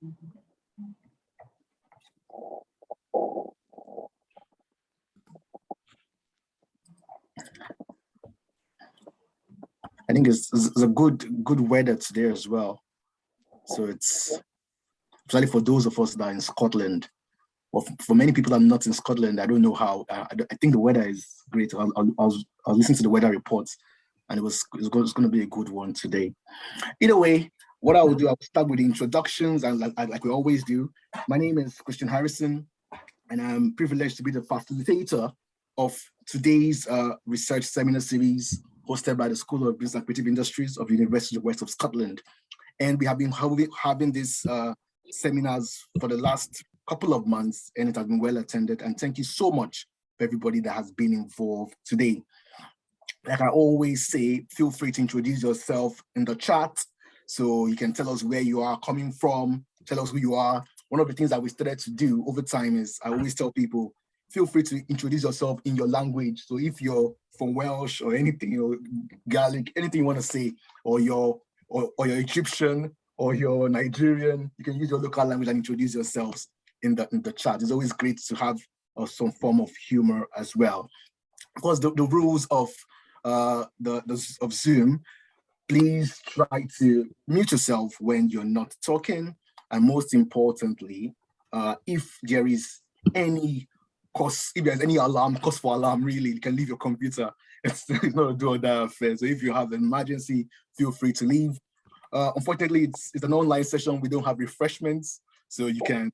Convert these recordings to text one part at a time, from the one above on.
I think it's a good weather today as well. So it's especially for those of us that are in Scotland. Well, for many people that are not in Scotland, I don't know how. I think the weather is great. I was listening to the weather reports, and it's going to be a good one today. Either way, what I will do, I'll start with the introductions, and like we always do. My name is Christian Harrison, and I'm privileged to be the facilitator of today's research seminar series hosted by the School of Business and Creative Industries of the University of West of Scotland. And we have been having these seminars for the last couple of months, and it has been well attended. And thank you so much for everybody that has been involved today. Like I always say, feel free to introduce yourself in the chat. So you can tell us where you are coming from, tell us who you are. One of the things that we started to do over time is I always tell people, feel free to introduce yourself in your language. So if you're from Welsh or anything, or Gaelic, anything you want to say, or you're Egyptian or you're Nigerian, you can use your local language and introduce yourselves in the chat. It's always great to have some form of humor as well. Of course, the rules of Zoom, please try to mute yourself when you're not talking. And most importantly, if there is any cause for alarm, really, you can leave your computer. It's not a do or die affair. So if you have an emergency, feel free to leave. Unfortunately, it's an online session. We don't have refreshments. So you can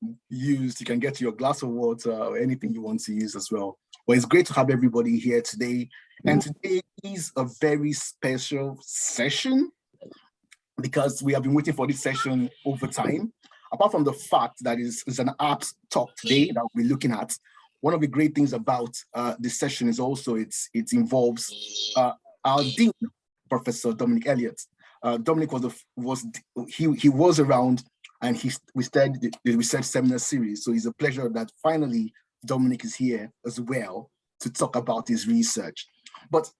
get your glass of water or anything you want to use as well. But it's great to have everybody here today. And today is a very special session because we have been waiting for this session over time. Apart from the fact that it's an apt talk today that we'll be looking at, one of the great things about this session is also it involves our dean, Professor Dominic Elliott. Dominic was around, and we started the research seminar series. So it's a pleasure that finally Dominic is here as well to talk about his research. But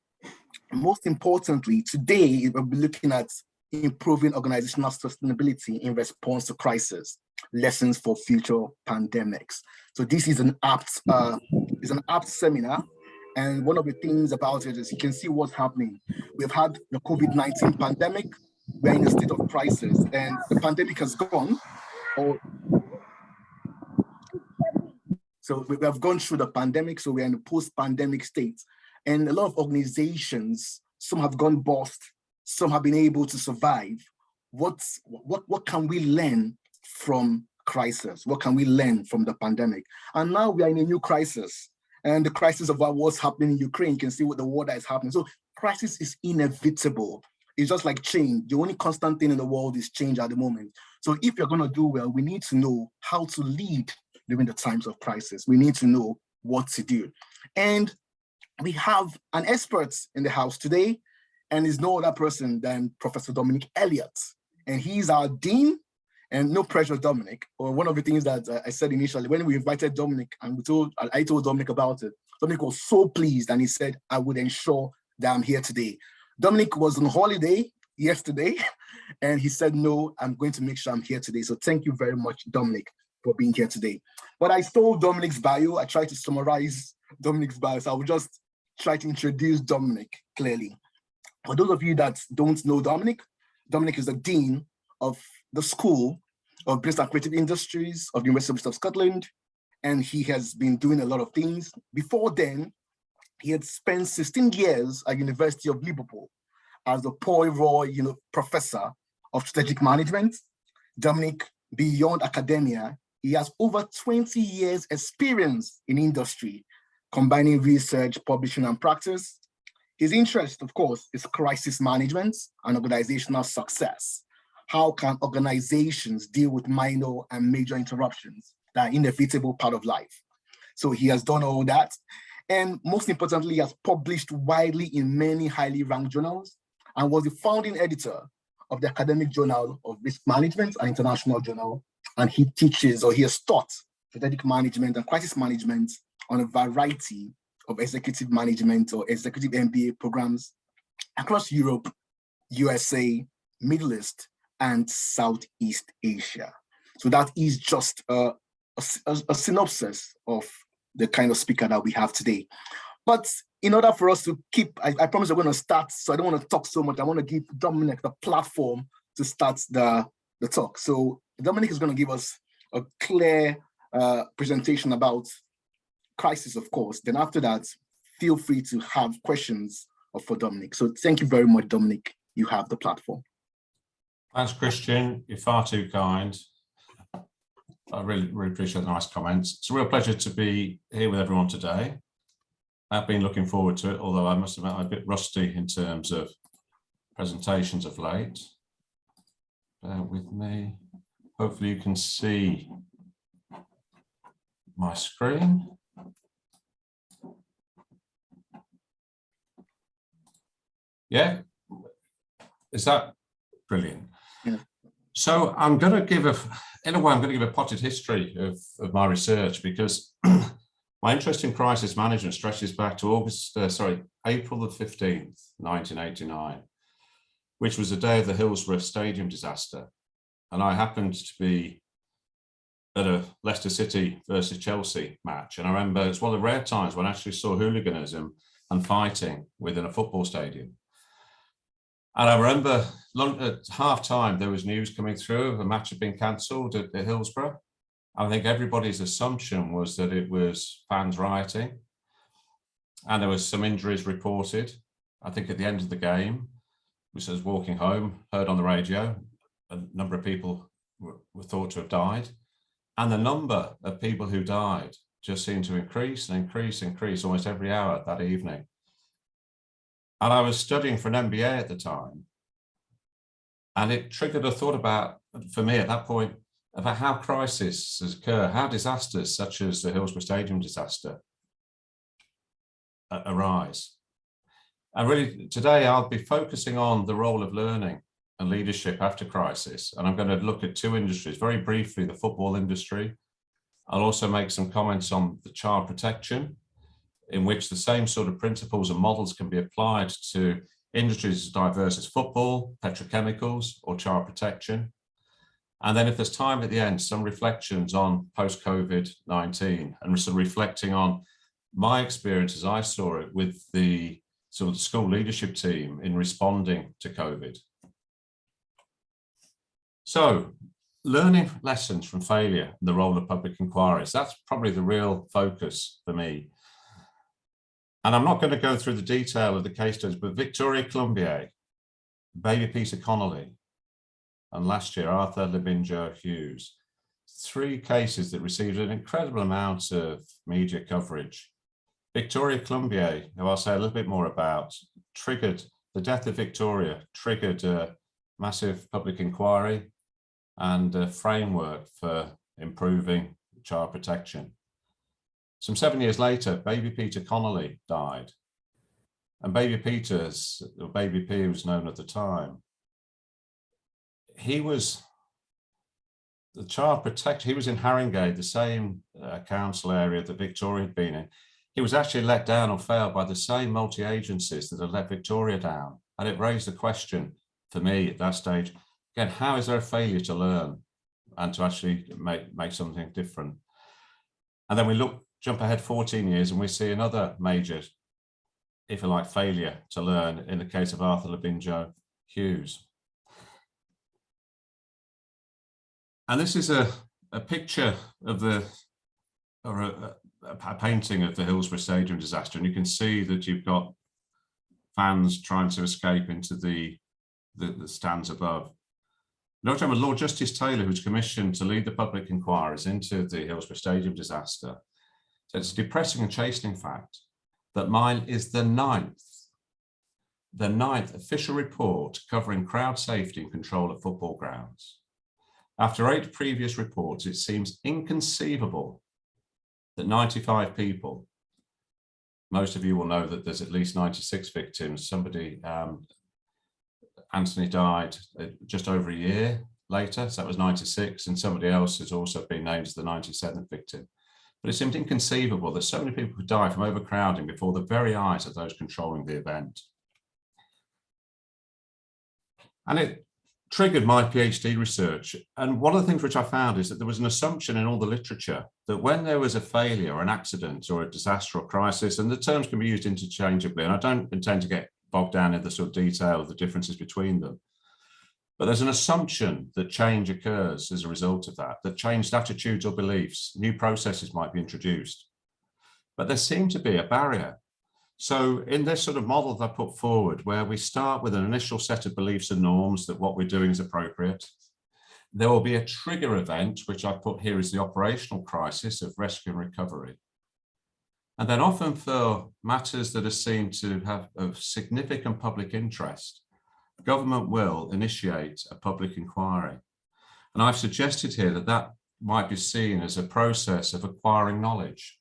most importantly, today we'll be looking at improving organizational sustainability in response to crisis, lessons for future pandemics. So this is an apt seminar. And one of the things about it is you can see what's happening. We've had the COVID-19 pandemic. We're in a state of crisis, and the pandemic has gone. So we have gone through the pandemic, so we're in a post-pandemic state. And a lot of organizations, some have gone bust, some have been able to survive. What can we learn from crisis? What can we learn from the pandemic? And now we are in a new crisis. And the crisis of what's happening in Ukraine, you can see what the war that is happening. So crisis is inevitable. It's just like change. The only constant thing in the world is change at the moment. So if you're going to do well, we need to know how to lead during the times of crisis. We need to know what to do. And we have an expert in the house today, and is no other person than Professor Dominic Elliott. And he's our dean. And no pressure, Dominic. Or one of the things that I said initially, when we invited Dominic and I told Dominic about it, Dominic was so pleased, and he said, I would ensure that I'm here today. Dominic was on holiday yesterday, and he said, no, I'm going to make sure I'm here today. So thank you very much, Dominic, for being here today. But I stole Dominic's bio. I tried to summarize Dominic's bio, so I will just try to introduce Dominic clearly. For those of you that don't know Dominic, Dominic is the dean of the School of Business and Creative Industries of the University of Scotland, and he has been doing a lot of things. Before then, he had spent 16 years at University of Liverpool as the Paul Roy Professor of Strategic Management. Dominic, beyond academia, he has over 20 years experience in industry, combining research, publishing, and practice. His interest, of course, is crisis management and organizational success. How can organizations deal with minor and major interruptions that are inevitable part of life? So he has done all that. And most importantly, he has published widely in many highly ranked journals and was the founding editor of the Academic Journal of Risk Management, an international journal. And he teaches, or he has taught, strategic management and crisis management on a variety of executive management or executive MBA programs across Europe, USA, Middle East, and Southeast Asia. So that is just a synopsis of the kind of speaker that we have today. But in order for us to keep, I promise we're going to start, so I don't want to talk so much. I want to give Dominic the platform to start the talk. So Dominic is going to give us a clear presentation about crisis, of course. Then after that, feel free to have questions for Dominic. So thank you very much, Dominic. You have the platform. Thanks, Christian. You're far too kind. I really appreciate the nice comments. It's a real pleasure to be here with everyone today. I've been looking forward to it, although I must admit I'm a bit rusty in terms of presentations of late. Bear with me. Hopefully you can see my screen. Yeah, is that brilliant? Yeah. So I'm going to give in a way, I'm going to give a potted history of my research, because my interest in crisis management stretches back to April the 15th, 1989, which was the day of the Hillsborough Stadium disaster. And I happened to be at a Leicester City versus Chelsea match. And I remember it's one of the rare times when I actually saw hooliganism and fighting within a football stadium. And I remember at half time, there was news coming through of a match had been cancelled at Hillsborough. I think everybody's assumption was that it was fans rioting, and there was some injuries reported. I think at the end of the game, which I was walking home, heard on the radio, a number of people were thought to have died. And the number of people who died just seemed to increase and increase almost every hour that evening. And I was studying for an MBA at the time, and it triggered a thought about, for me at that point, about how crises occur, how disasters such as the Hillsborough Stadium disaster arise. And really today I'll be focusing on the role of learning and leadership after crisis. And I'm going to look at two industries, very briefly, the football industry. I'll also make some comments on the child protection, in which the same sort of principles and models can be applied to industries as diverse as football, petrochemicals, or child protection. And then if there's time at the end, some reflections on post-COVID-19 and some reflecting on my experience as I saw it with the sort of school leadership team in responding to COVID. So, learning lessons from failure and the role of public inquiries, that's probably the real focus for me. And I'm not going to go through the detail of the case studies, but Victoria Columbier, baby Peter Connolly, and last year, Arthur Labinjo Hughes, three cases that received an incredible amount of media coverage. Victoria Columbier, who I'll say a little bit more about, triggered the death of Victoria, triggered a massive public inquiry and a framework for improving child protection. Some 7 years later, baby Peter Connolly died. And baby Peter, or baby P was known at the time, he was the child protector. He was in Haringey, the same council area that Victoria had been in. He was actually let down or failed by the same multi-agencies that had let Victoria down. And it raised the question for me at that stage, again, how is there a failure to learn and to actually make something different? And then we jump ahead 14 years and we see another major, if you like, failure to learn in the case of Arthur Labinjo Hughes. And this is a picture of a painting of the Hillsborough Stadium disaster. And you can see that you've got fans trying to escape into the stands above. Lord Justice Taylor, who's commissioned to lead the public inquiries into the Hillsborough Stadium disaster, so it's a depressing and chastening fact that mine is the ninth official report covering crowd safety and control at football grounds. After 8 previous reports, it seems inconceivable that 95 people, most of you will know that there's at least 96 victims. Anthony died just over a year later, so that was 96, and somebody else has also been named as the 97th victim. But it seemed inconceivable that so many people could die from overcrowding before the very eyes of those controlling the event. And triggered my PhD research. And one of the things which I found is that there was an assumption in all the literature that when there was a failure or an accident or a disaster or crisis, and the terms can be used interchangeably, and I don't intend to get bogged down in the sort of detail of the differences between them, but there's an assumption that change occurs as a result of that, that changed attitudes or beliefs, new processes might be introduced. But there seemed to be a barrier. So in this sort of model that I put forward, where we start with an initial set of beliefs and norms that what we're doing is appropriate, there will be a trigger event, which I put here as the operational crisis of rescue and recovery. And then often for matters that are seen to have of significant public interest, government will initiate a public inquiry. And I've suggested here that that might be seen as a process of acquiring knowledge,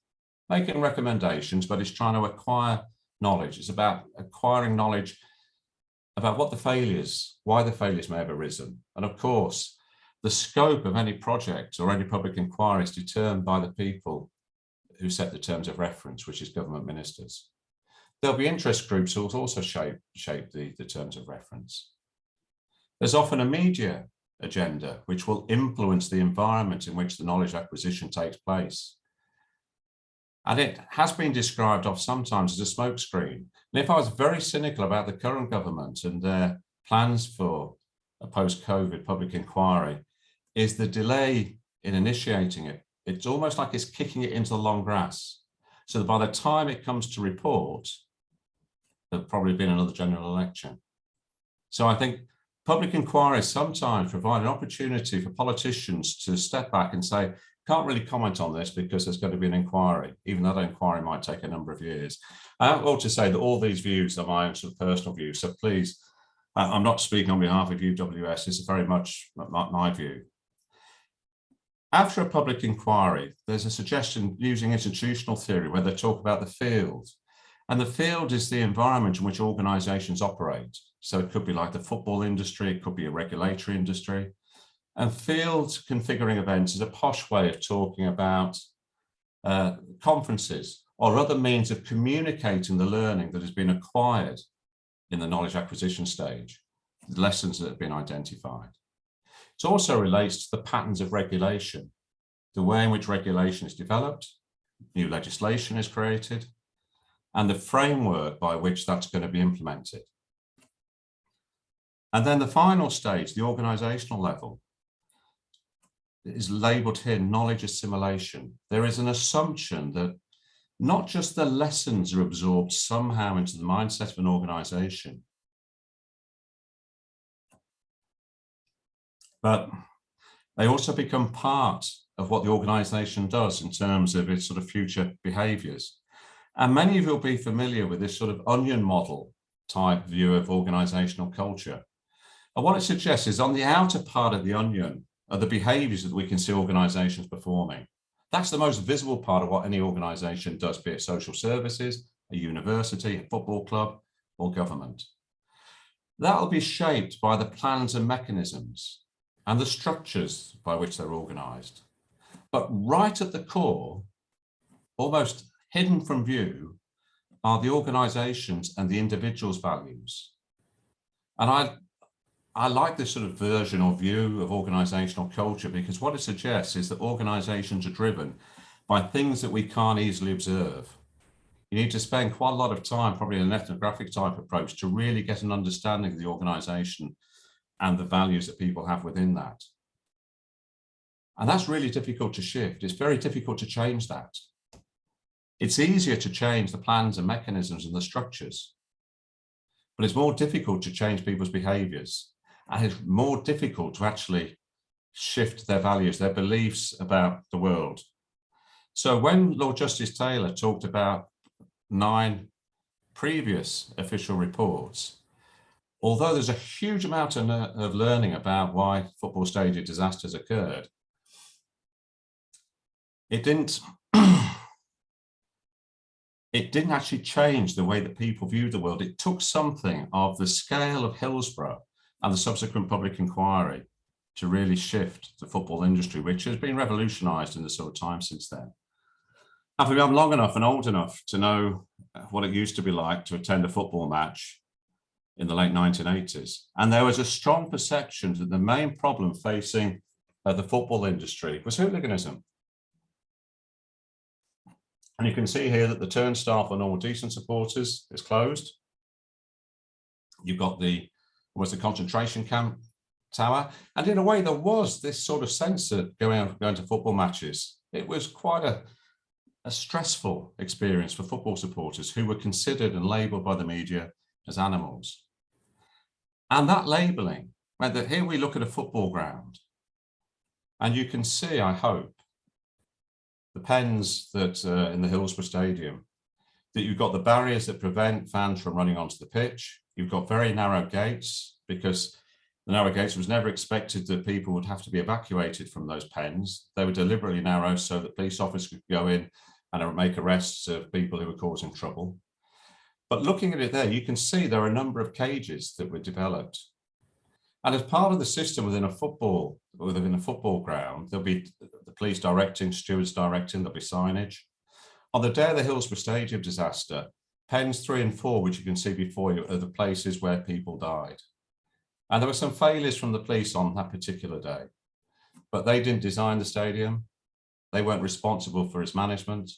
making recommendations, but it's trying to acquire knowledge. It's about acquiring knowledge about what the failures, why the failures may have arisen. And of course, the scope of any project or any public inquiry is determined by the people who set the terms of reference, which is government ministers. There'll be interest groups who will also shape the terms of reference. There's often a media agenda which will influence the environment in which the knowledge acquisition takes place. And it has been described of sometimes as a smokescreen. And if I was very cynical about the current government and their plans for a post-COVID public inquiry, is the delay in initiating it. It's almost like it's kicking it into the long grass. So that by the time it comes to report, there'll probably been another general election. So I think public inquiries sometimes provide an opportunity for politicians to step back and say, can't really comment on this because there's going to be an inquiry, even though that inquiry might take a number of years. I ought to say that all these views are my own sort of personal views. So please, I'm not speaking on behalf of UWS. This is very much my view. After a public inquiry, there's a suggestion using institutional theory where they talk about the field. And the field is the environment in which organizations operate. So it could be like the football industry, it could be a regulatory industry. And field configuring events is a posh way of talking about conferences or other means of communicating the learning that has been acquired in the knowledge acquisition stage, the lessons that have been identified. It also relates to the patterns of regulation, the way in which regulation is developed, new legislation is created, and the framework by which that's going to be implemented. And then the final stage, the organizational level, is labeled here knowledge assimilation. There is an assumption that not just the lessons are absorbed somehow into the mindset of an organization, but they also become part of what the organization does in terms of its sort of future behaviors. And many of you will be familiar with this sort of onion model type view of organizational culture. And what it suggests is on the outer part of the onion are the behaviors that we can see organizations performing. That's the most visible part of what any organization does, be it social services, a university, a football club, or government. That will be shaped by the plans and mechanisms and the structures by which they're organized. But right at the core, almost hidden from view, are the organizations and the individual's values. And I like this sort of version or view of organizational culture because what it suggests is that organizations are driven by things that we can't easily observe. You need to spend quite a lot of time, probably in an ethnographic type approach, to really get an understanding of the organization and the values that people have within that. And that's really difficult to shift. It's very difficult to change that. It's easier to change the plans and mechanisms and the structures, but it's more difficult to change people's behaviors. And it's more difficult to actually shift their values, their beliefs about the world. So when Lord Justice Taylor talked about 9 previous official reports, although there's a huge amount of learning about why football stadium disasters occurred, it didn't actually change the way that people viewed the world. It took something of the scale of Hillsborough and the subsequent public inquiry to really shift the football industry, which has been revolutionized in the sort of time since then. I'm long enough and old enough to know what it used to be like to attend a football match in the late 1980s. And there was a strong perception that the main problem facing the football industry was hooliganism. And you can see here that the turnstile for normal decent supporters is closed. You've got the concentration camp tower. And in a way, there was this sort of sense that going to football matches, it was quite a stressful experience for football supporters who were considered and labelled by the media as animals. And that labelling meant that here we look at a football ground, and you can see, I hope, the pens that in the Hillsborough Stadium, that you've got the barriers that prevent fans from running onto the pitch. You've got very narrow gates, because the narrow gates was never expected that people would have to be evacuated from those pens. They were deliberately narrow so that police officers could go in and make arrests of people who were causing trouble. But looking at it there, you can see there are a number of cages that were developed. And as part of the system within a football ground, there'll be the police directing, stewards directing, there'll be signage. On the day of the Hillsborough Stadium disaster, pens 3 and 4, which you can see before you, are the places where people died. And there were some failures from the police on that particular day, but they didn't design the stadium. They weren't responsible for its management,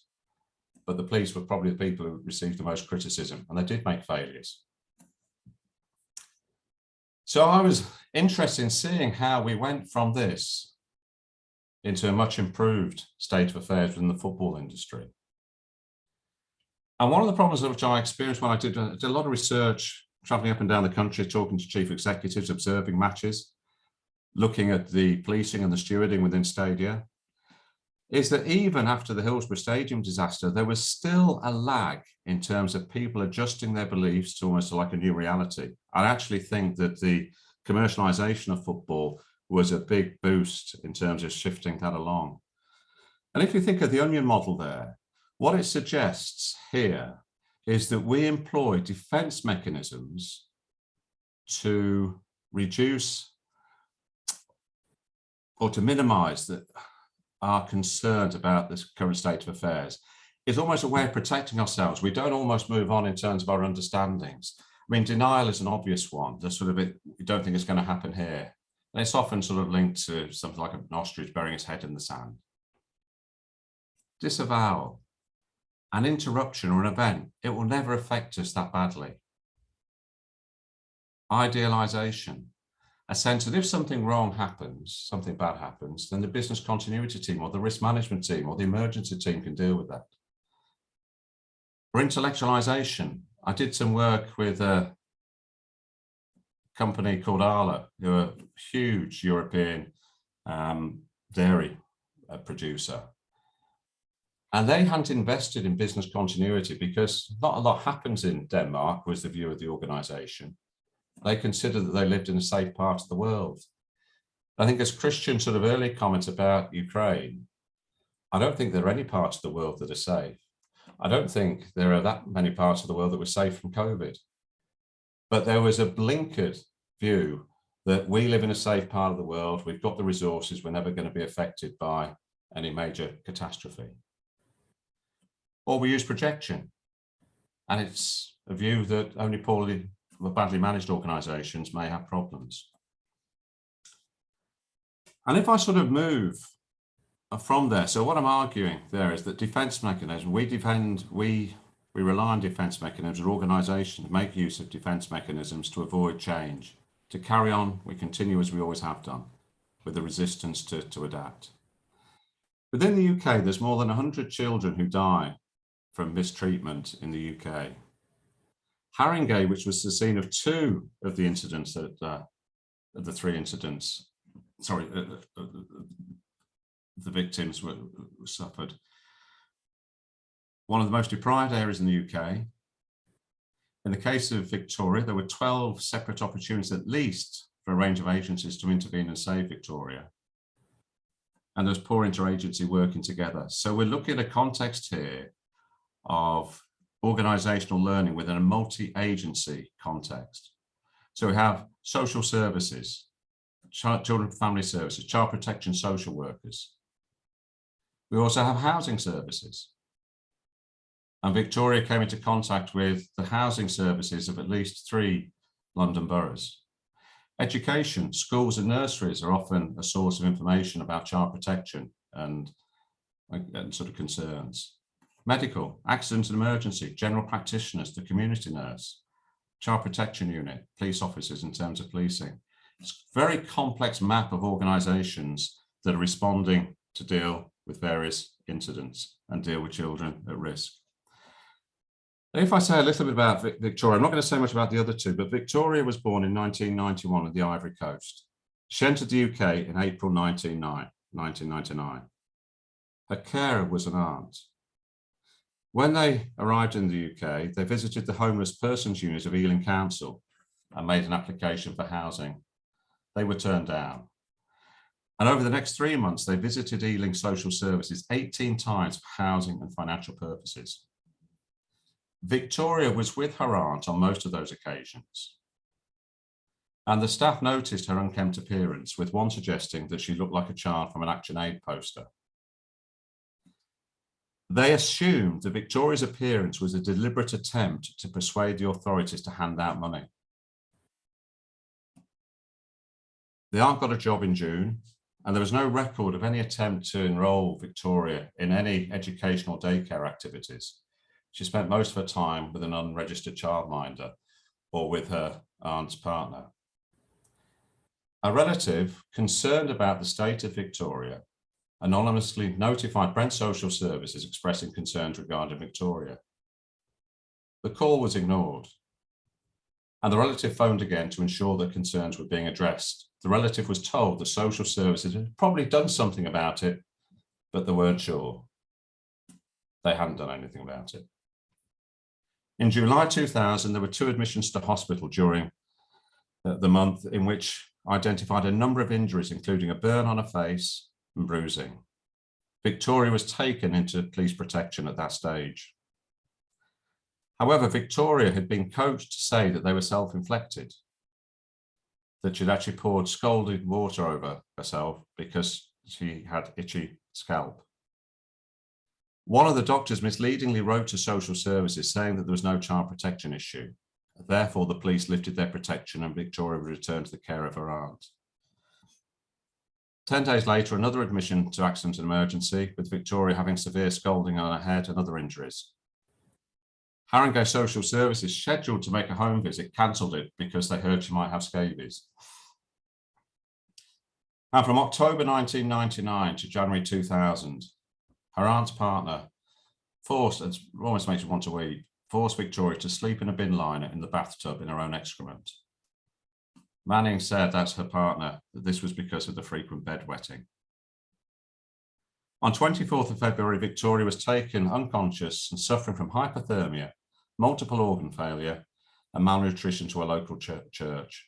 but the police were probably the people who received the most criticism, and they did make failures. So I was interested in seeing how we went from this into a much improved state of affairs within the football industry. And one of the problems which I experienced when I did a lot of research, traveling up and down the country, talking to chief executives, observing matches, looking at the policing and the stewarding within stadia, is that even after the Hillsborough Stadium disaster, there was still a lag in terms of people adjusting their beliefs to almost like a new reality. I actually think that the commercialisation of football was a big boost in terms of shifting that along. And if you think of the onion model there, what it suggests here is that we employ defence mechanisms to reduce or to minimise our concerns about this current state of affairs. It's almost a way of protecting ourselves. We don't almost move on in terms of our understandings. I mean, denial is an obvious one. The sort of we don't think it's going to happen here. And it's often sort of linked to something like an ostrich burying its head in the sand. Disavowal, an interruption or an event, it will never affect us that badly. Idealization, a sense that if something wrong happens, something bad happens, then the business continuity team or the risk management team or the emergency team can deal with that. Or intellectualization. I did some work with a company called Arla, who are a huge European dairy producer. And they hadn't invested in business continuity because not a lot happens in Denmark, was the view of the organization. They considered that they lived in a safe part of the world. I think as Christian's sort of early comments about Ukraine, I don't think there are any parts of the world that are safe. I don't think there are that many parts of the world that were safe from COVID. But there was a blinkered view that we live in a safe part of the world, we've got the resources, we're never going to be affected by any major catastrophe. Or we use projection. And it's a view that only poorly or badly managed organizations may have problems. And if I sort of move from there, so what I'm arguing there is that defense mechanisms, we rely on defense mechanisms, or organizations make use of defense mechanisms to avoid change. To carry on, we continue as we always have done, with the resistance to adapt. Within the UK, there's more than 100 children who die from mistreatment in the UK. Haringey, which was the scene of 2 of the incidents, the 3 incidents, sorry, the victims were suffered. One of the most deprived areas in the UK. In the case of Victoria, there were 12 separate opportunities at least for a range of agencies to intervene and save Victoria. And there's poor interagency working together. So we're looking at a context here of organisational learning within a multi-agency context. So we have social services, children and family services, child protection social workers. We also have housing services. And Victoria came into contact with the housing services of at least 3 London boroughs. Education, schools and nurseries are often a source of information about child protection and sort of concerns. Medical, accident and emergency, general practitioners, the community nurse, child protection unit, police officers in terms of policing. It's a very complex map of organisations that are responding to deal with various incidents and deal with children at risk. If I say a little bit about Victoria, I'm not going to say much about the other two, but Victoria was born in 1991 on the Ivory Coast. She entered the UK in April 1999. Her carer was an aunt. When they arrived in the UK, they visited the Homeless Persons Unit of Ealing Council and made an application for housing. They were turned down. And over the next 3 months, they visited Ealing Social Services 18 times for housing and financial purposes. Victoria was with her aunt on most of those occasions. And the staff noticed her unkempt appearance, with one suggesting that she looked like a child from an Action Aid poster. They assumed that Victoria's appearance was a deliberate attempt to persuade the authorities to hand out money. The aunt got a job in June, and there was no record of any attempt to enrol Victoria in any educational daycare activities. She spent most of her time with an unregistered childminder or with her aunt's partner. A relative, concerned about the state of Victoria, anonymously notified Brent Social Services expressing concerns regarding Victoria. The call was ignored, and the relative phoned again to ensure that concerns were being addressed. The relative was told the social services had probably done something about it, but they weren't sure. They hadn't done anything about it. In July 2000, there were 2 admissions to hospital during the month, in which identified a number of injuries, including a burn on her face and bruising. Victoria was taken into police protection at that stage. However, Victoria had been coached to say that they were self-inflicted, that she'd actually poured scalding water over herself because she had itchy scalp. One of the doctors misleadingly wrote to social services saying that there was no child protection issue. Therefore, the police lifted their protection and Victoria was returned to the care of her aunt. 10 days later, another admission to accident and emergency, with Victoria having severe scalding on her head and other injuries. Haringey Social Services, scheduled to make a home visit, cancelled it because they heard she might have scabies. And from October 1999 to January 2000, her aunt's partner forced, it almost makes you want to weep, forced Victoria to sleep in a bin liner in the bathtub in her own excrement. Manning said, that's her partner, that this was because of the frequent bedwetting. On 24th of February, Victoria was taken unconscious and suffering from hypothermia, multiple organ failure, and malnutrition to a local church.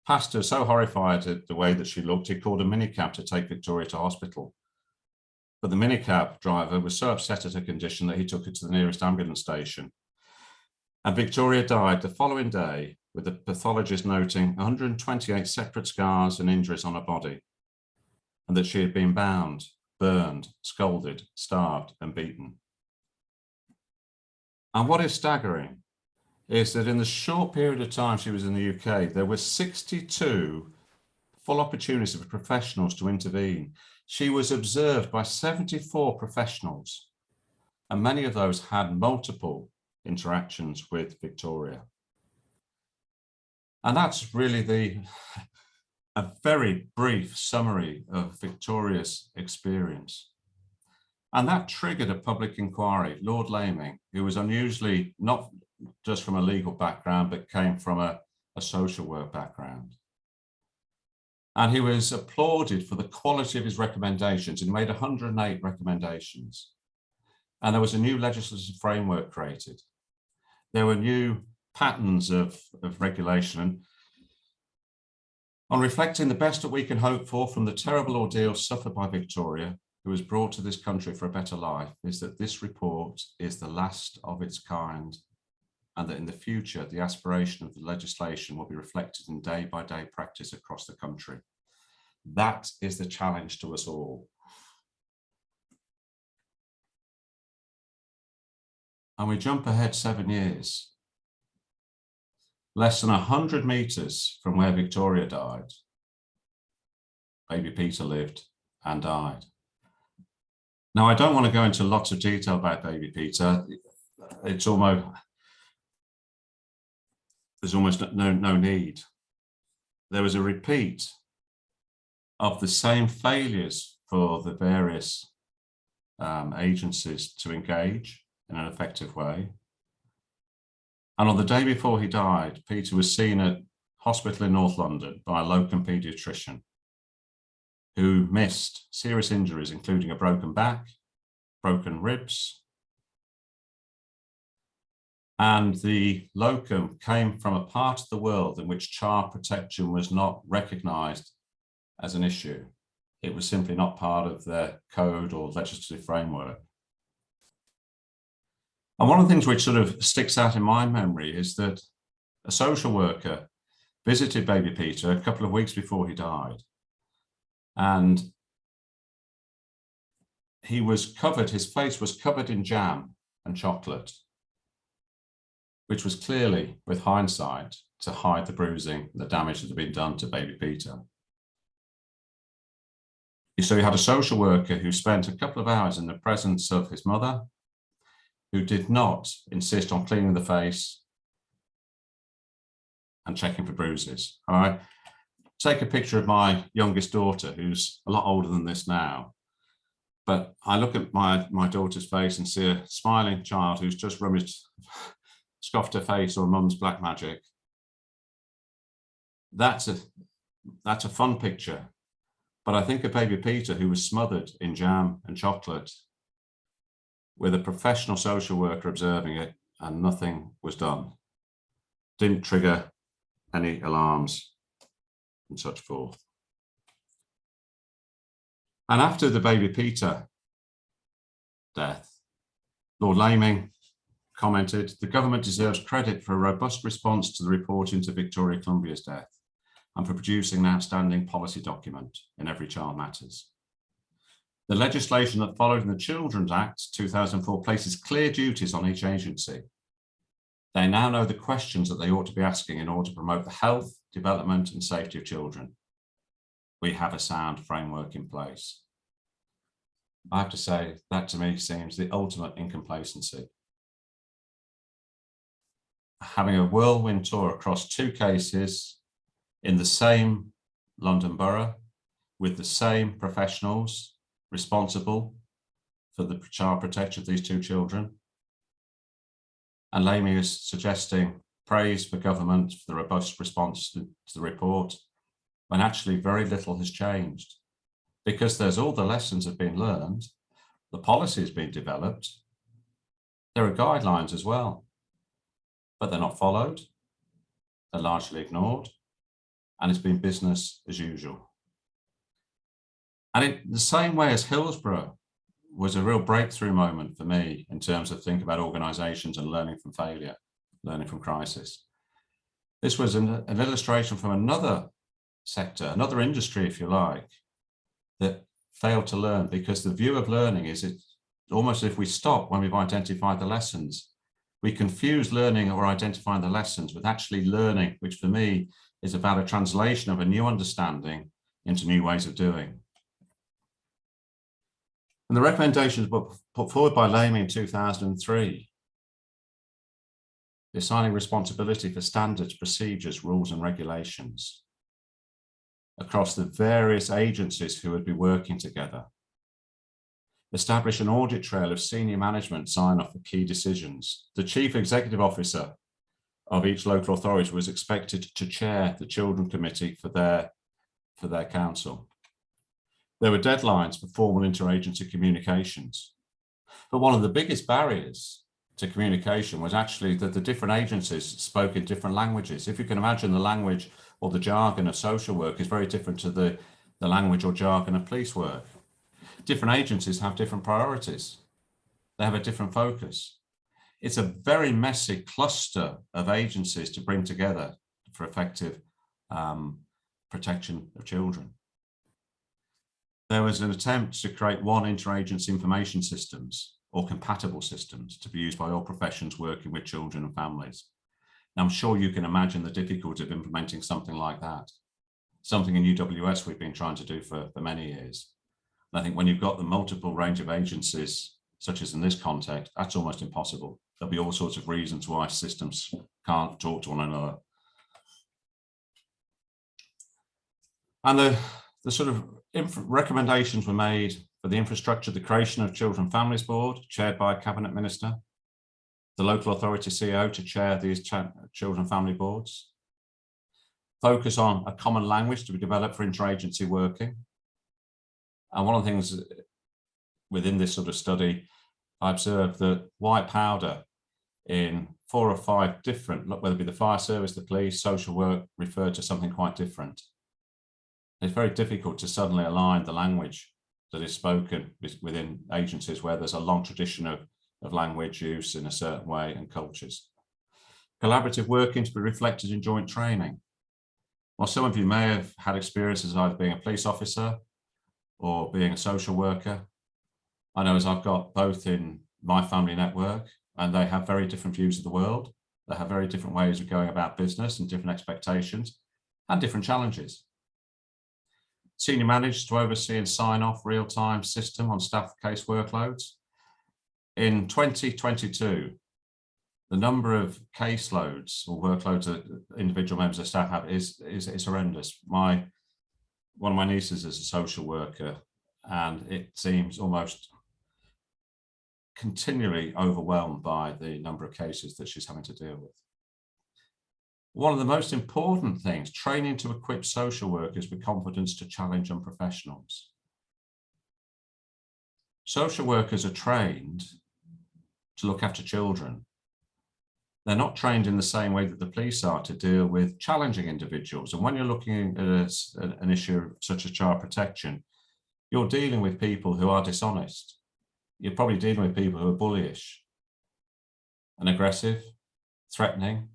Pastor, so horrified at the way that she looked, he called a minicab to take Victoria to hospital. But the minicab driver was so upset at her condition that he took her to the nearest ambulance station. And Victoria died the following day, with the pathologist noting 128 separate scars and injuries on her body, and that she had been bound, burned, scalded, starved, and beaten. And what is staggering is that in the short period of time she was in the UK, there were 62 full opportunities for professionals to intervene. She was observed by 74 professionals, and many of those had multiple interactions with Victoria. And that's really a very brief summary of Victoria's experience. And that triggered a public inquiry. Lord Laming, who was unusually not just from a legal background, but came from a social work background. And he was applauded for the quality of his recommendations. He made 108 recommendations. And there was a new legislative framework created. There were new patterns of regulation. On reflecting, the best that we can hope for from the terrible ordeal suffered by Victoria, who was brought to this country for a better life, is that this report is the last of its kind, and that in the future, the aspiration of the legislation will be reflected in day-by-day practice across the country. That is the challenge to us all. And we jump ahead 7 years. less than 100 meters from where Victoria died, baby Peter lived and died. Now, I don't want to go into lots of detail about baby Peter. There's almost no need. There was a repeat of the same failures for the various agencies to engage in an effective way. And on the day before he died, Peter was seen at hospital in North London by a locum paediatrician who missed serious injuries, including a broken back, broken ribs. And the locum came from a part of the world in which child protection was not recognised as an issue. It was simply not part of their code or legislative framework. And one of the things which sort of sticks out in my memory is that a social worker visited baby Peter a couple of weeks before he died. And he was covered, his face was covered in jam and chocolate, which was clearly, with hindsight, to hide the bruising, the damage that had been done to baby Peter. So he had a social worker who spent a couple of hours in the presence of his mother, who did not insist on cleaning the face and checking for bruises. And I take a picture of my youngest daughter, who's a lot older than this now, but I look at my daughter's face and see a smiling child who's just scoffed her face or mum's black magic. That's a fun picture. But I think of baby Peter, who was smothered in jam and chocolate, with a professional social worker observing it, and nothing was done. Didn't trigger any alarms and such forth. And after the baby Peter death, Lord Laming commented, "The government deserves credit for a robust response to the report into Victoria Columbia's death and for producing an outstanding policy document in Every Child Matters. The legislation that followed in the Children's Act 2004 places clear duties on each agency. They now know the questions that they ought to be asking in order to promote the health, development and safety of children. We have a sound framework in place." I have to say, that to me seems the ultimate in complacency. Having a whirlwind tour across two cases in the same London borough with the same professionals responsible for the child protection of these two children. And Laming is suggesting praise for government for the robust response to the report, when actually very little has changed. Because there's all the lessons have been learned, the policy has been developed, there are guidelines as well, but they're not followed, they're largely ignored, and it's been business as usual. And in the same way as Hillsborough was a real breakthrough moment for me in terms of thinking about organisations and learning from failure, learning from crisis. This was an illustration from another sector, another industry, if you like, that failed to learn, because the view of learning is it's almost as if we stop when we've identified the lessons. We confuse learning or identifying the lessons with actually learning, which for me is about a translation of a new understanding into new ways of doing. And the recommendations were put forward by Laming in 2003, assigning responsibility for standards, procedures, rules and regulations across the various agencies who would be working together. Establish an audit trail of senior management sign-off for key decisions. The chief executive officer of each local authority was expected to chair the Children Committee for their council. There were deadlines for formal interagency communications. But one of the biggest barriers to communication was actually that the different agencies spoke in different languages. If you can imagine, the language or the jargon of social work is very different to the language or jargon of police work. Different agencies have different priorities. They have a different focus. It's a very messy cluster of agencies to bring together for effective protection of children. There was an attempt to create one interagency information systems or compatible systems to be used by all professions working with children and families. I'm sure you can imagine the difficulty of implementing something like that. Something in UWS we've been trying to do for many years. And I think when you've got the multiple range of agencies, such as in this context, that's almost impossible. There'll be all sorts of reasons why systems can't talk to one another. And the sort of recommendations were made for the infrastructure, the creation of Children and Families Board, chaired by a Cabinet Minister, the local authority CEO to chair these Children and Family Boards, focus on a common language to be developed for interagency working. And one of the things within this sort of study, I observed that white powder in 4 or 5 different, whether it be the fire service, the police, social work, referred to something quite different. It's very difficult to suddenly align the language that is spoken within agencies where there's a long tradition of language use in a certain way and cultures. Collaborative working to be reflected in joint training. Well, some of you may have had experiences either being a police officer or being a social worker. I know as I've got both in my family network, and they have very different views of the world. They have very different ways of going about business and different expectations and different challenges. Senior managers to oversee and sign off real-time system on staff case workloads. In 2022, the number of caseloads or workloads that individual members of staff have is horrendous. One of my nieces is a social worker, and it seems almost continually overwhelmed by the number of cases that she's having to deal with. One of the most important things, training to equip social workers with confidence to challenge unprofessionals. Social workers are trained to look after children. They're not trained in the same way that the police are to deal with challenging individuals. And when you're looking at an issue such as child protection, you're dealing with people who are dishonest. You're probably dealing with people who are bullyish and aggressive, threatening.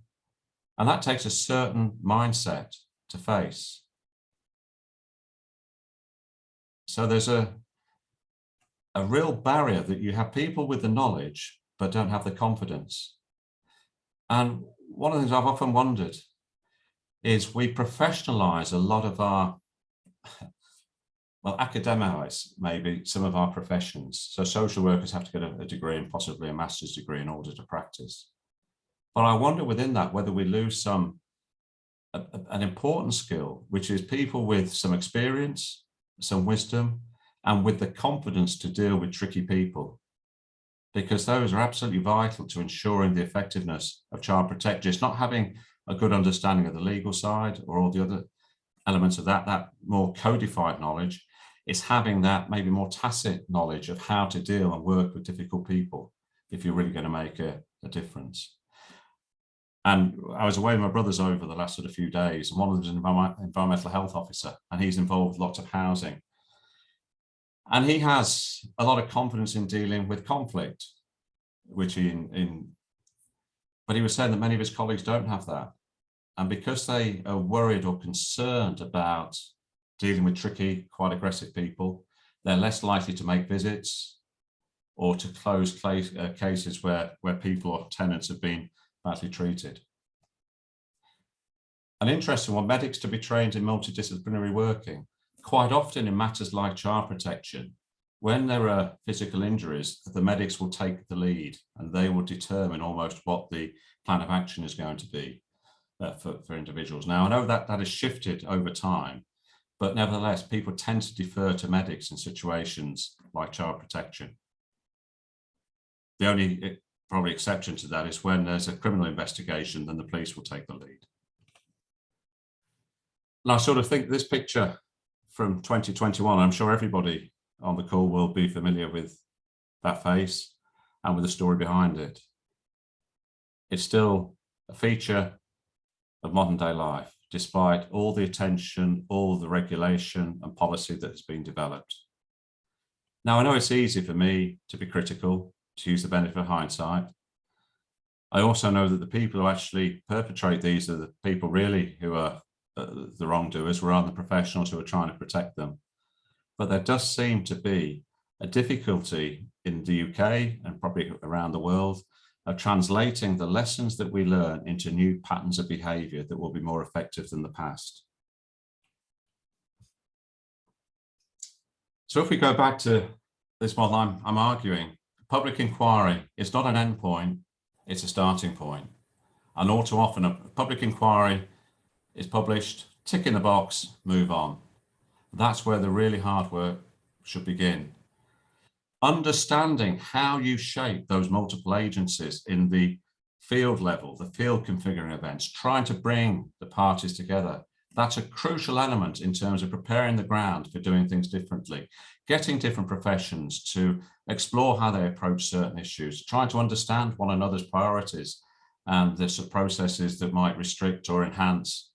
And that takes a certain mindset to face. So there's a real barrier that you have people with the knowledge, but don't have the confidence. And one of the things I've often wondered is we professionalize a lot of our, well, academize maybe some of our professions. So social workers have to get a degree and possibly a master's degree in order to practice. But I wonder within that whether we lose an important skill, which is people with some experience, some wisdom, and with the confidence to deal with tricky people. Because those are absolutely vital to ensuring the effectiveness of child protection. Just not having a good understanding of the legal side or all the other elements of that more codified knowledge. It's having that maybe more tacit knowledge of how to deal and work with difficult people if you're really going to make a difference. And I was away with my brothers over the last sort of few days, and one of them is an environmental health officer, and he's involved with lots of housing. And he has a lot of confidence in dealing with conflict, which but he was saying that many of his colleagues don't have that. And because they are worried or concerned about dealing with tricky, quite aggressive people, they're less likely to make visits or to close cases where people or tenants have been badly treated. An interesting one, medics to be trained in multidisciplinary working. Quite often in matters like child protection, when there are physical injuries, the medics will take the lead and they will determine almost what the plan of action is going to be for individuals. Now, I know that has shifted over time, but nevertheless, people tend to defer to medics in situations like child protection. The only probably exception to that is when there's a criminal investigation, then the police will take the lead. And I sort of think this picture from 2021, I'm sure everybody on the call will be familiar with that face and with the story behind it. It's still a feature of modern day life, despite all the attention, all the regulation and policy that has been developed. Now, I know it's easy for me to be critical, to use the benefit of hindsight. I also know that the people who actually perpetrate these are the people really who are the wrongdoers, rather than the professionals who are trying to protect them. But there does seem to be a difficulty in the UK and probably around the world of translating the lessons that we learn into new patterns of behavior that will be more effective than the past. So if we go back to this model, I'm arguing public inquiry is not an end point, it's a starting point. And all too often a public inquiry is published, tick in the box, move on. That's where the really hard work should begin. Understanding how you shape those multiple agencies in the field level, the field configuring events, trying to bring the parties together. That's a crucial element in terms of preparing the ground for doing things differently, getting different professions to explore how they approach certain issues, trying to understand one another's priorities and the processes that might restrict or enhance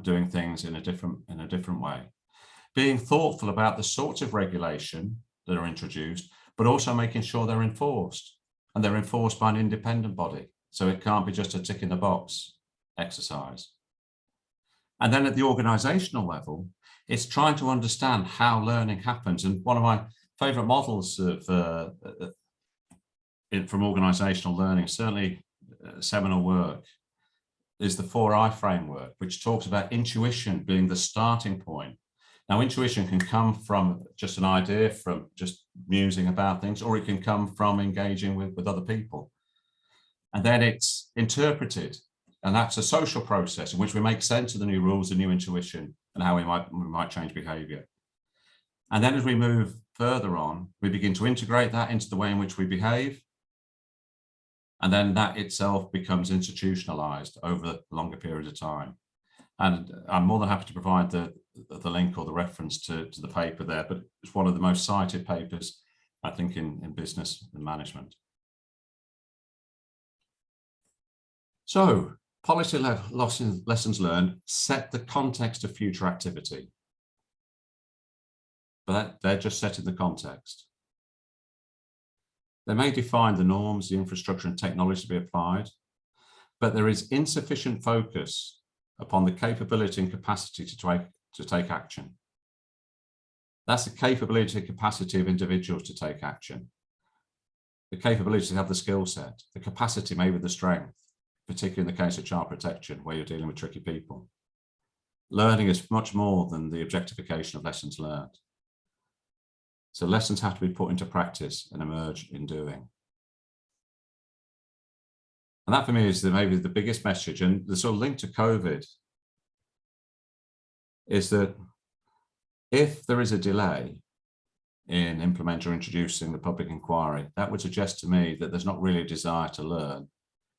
doing things in a different way. Being thoughtful about the sorts of regulation that are introduced, but also making sure they're enforced, and they're enforced by an independent body. So it can't be just a tick in the box exercise. And then at the organizational level, it's trying to understand how learning happens. And one of my favorite models of, from organizational learning, certainly seminal work, is the 4I framework, which talks about intuition being the starting point. Now, intuition can come from just an idea, from just musing about things, or it can come from engaging with other people. And then it's interpreted, and that's a social process in which we make sense of the new rules, the new intuition, and how we might change behavior. And then as we move further on, we begin to integrate that into the way in which we behave. And then that itself becomes institutionalized over a longer period of time. And I'm more than happy to provide the link or the reference to the paper there, but it's one of the most cited papers, I think, in business and management. So policy lessons learned set the context of future activity, but they're just setting the context. They may define the norms, the infrastructure and technology to be applied, but there is insufficient focus upon the capability and capacity to take action. That's the capability and capacity of individuals to take action. The capability to have the skill set, the capacity, maybe the strength, particularly in the case of child protection, where you're dealing with tricky people. Learning is much more than the objectification of lessons learned. So lessons have to be put into practice and emerge in doing. And that for me is maybe the biggest message, and the sort of link to COVID is that if there is a delay in implementing or introducing the public inquiry, that would suggest to me that there's not really a desire to learn.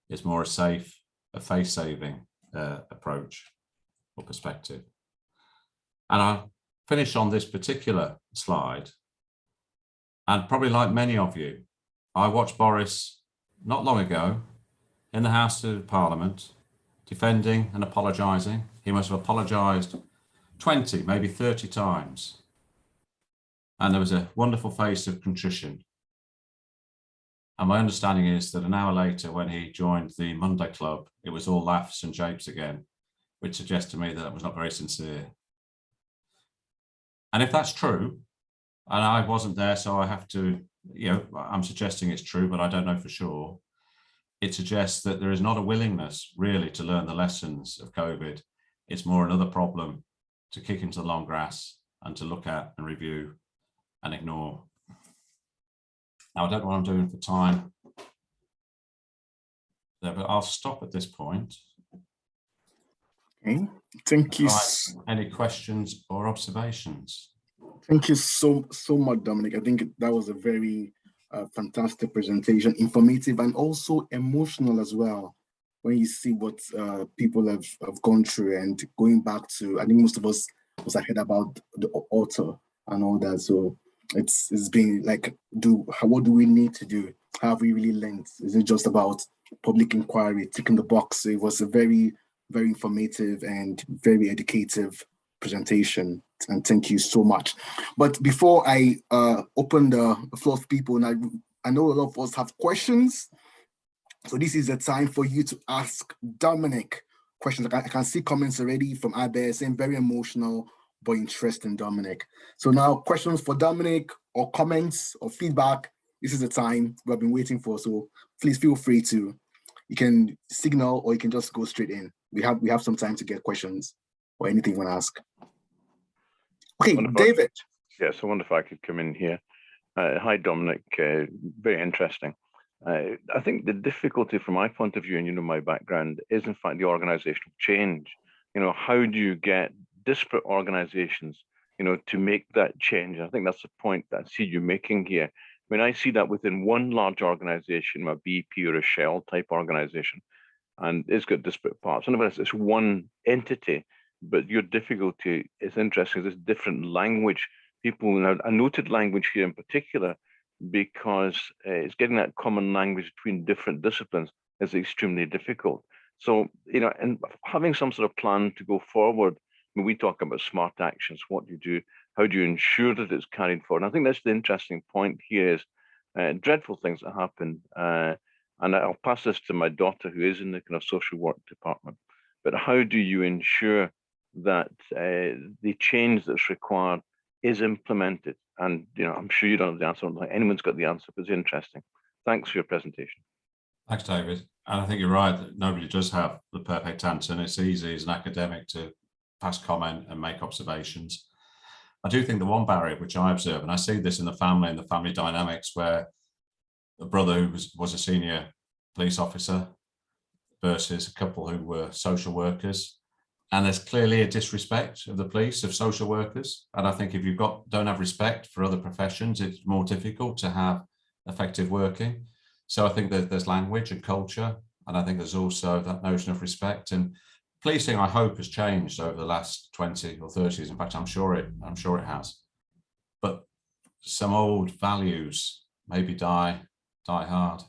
It's more a face-saving approach or perspective. And I'll finish on this particular slide. And probably like many of you, I watched Boris not long ago in the House of Parliament defending and apologising. He must have apologised 20, maybe 30 times. And there was a wonderful face of contrition. And my understanding is that an hour later, when he joined the Monday Club, it was all laughs and japes again, which suggests to me that was not very sincere. And if that's true, and I wasn't there, so I have to, I'm suggesting it's true, but I don't know for sure. It suggests that there is not a willingness really to learn the lessons of COVID. It's more another problem to kick into the long grass and to look at and review and ignore. Now, I don't know what I'm doing for time there, but I'll stop at this point. Okay, thank you. Any questions or observations? Thank you so much, Dominic. I think that was a very fantastic presentation, informative and also emotional as well. When you see what people have gone through, and going back to, I think most of us was ahead about the author and all that. So it's been like, what do we need to do? How have we really learned? Is it just about public inquiry, ticking the box? It was a very, very informative and very educative presentation, and thank you so much. But before I open the floor for people, and I know a lot of us have questions, so this is the time for you to ask Dominic questions. I can see comments already from Abe saying very emotional but interesting, Dominic. So now questions for Dominic or comments or feedback, this is the time we've been waiting for. So please feel free to, you can signal or you can just go straight in. We have some time to get questions or anything you want to ask. Okay, David. Yes, I wonder if I could come in here. Hi, Dominic. Very interesting. I think the difficulty from my point of view, and you know my background, is in fact the organizational change. You know, how do you get disparate organizations, you know, to make that change? And I think that's the point that I see you making here. I mean, I see that within one large organization, a BP or a Shell type organization, and it's got disparate parts. In other words, it's one entity, but your difficulty is interesting. There's different language. People, a noted language here in particular, because it's getting that common language between different disciplines is extremely difficult. So, you know, and having some sort of plan to go forward, when we talk about smart actions, what do you do? How do you ensure that it's carried forward? And I think that's the interesting point here is dreadful things that happen. And I'll pass this to my daughter who is in the kind of social work department. But how do you ensure that the change that's required is implemented? And, you know, I'm sure you don't have the answer. I don't think anyone's got the answer, but it's interesting. Thanks for your presentation. Thanks, David. And I think you're right that nobody does have the perfect answer, and it's easy as an academic to pass comment and make observations. I do think the one barrier which I observe, and I see this in the family dynamics, where a brother who was a senior police officer versus a couple who were social workers, and there's clearly a disrespect of the police, of social workers. And I think if you don't have respect for other professions, it's more difficult to have effective working. So I think that there's language and culture, and I think there's also that notion of respect. And policing, I hope, has changed over the last 20 or 30 years. In fact, I'm sure it has. But some old values maybe die hard.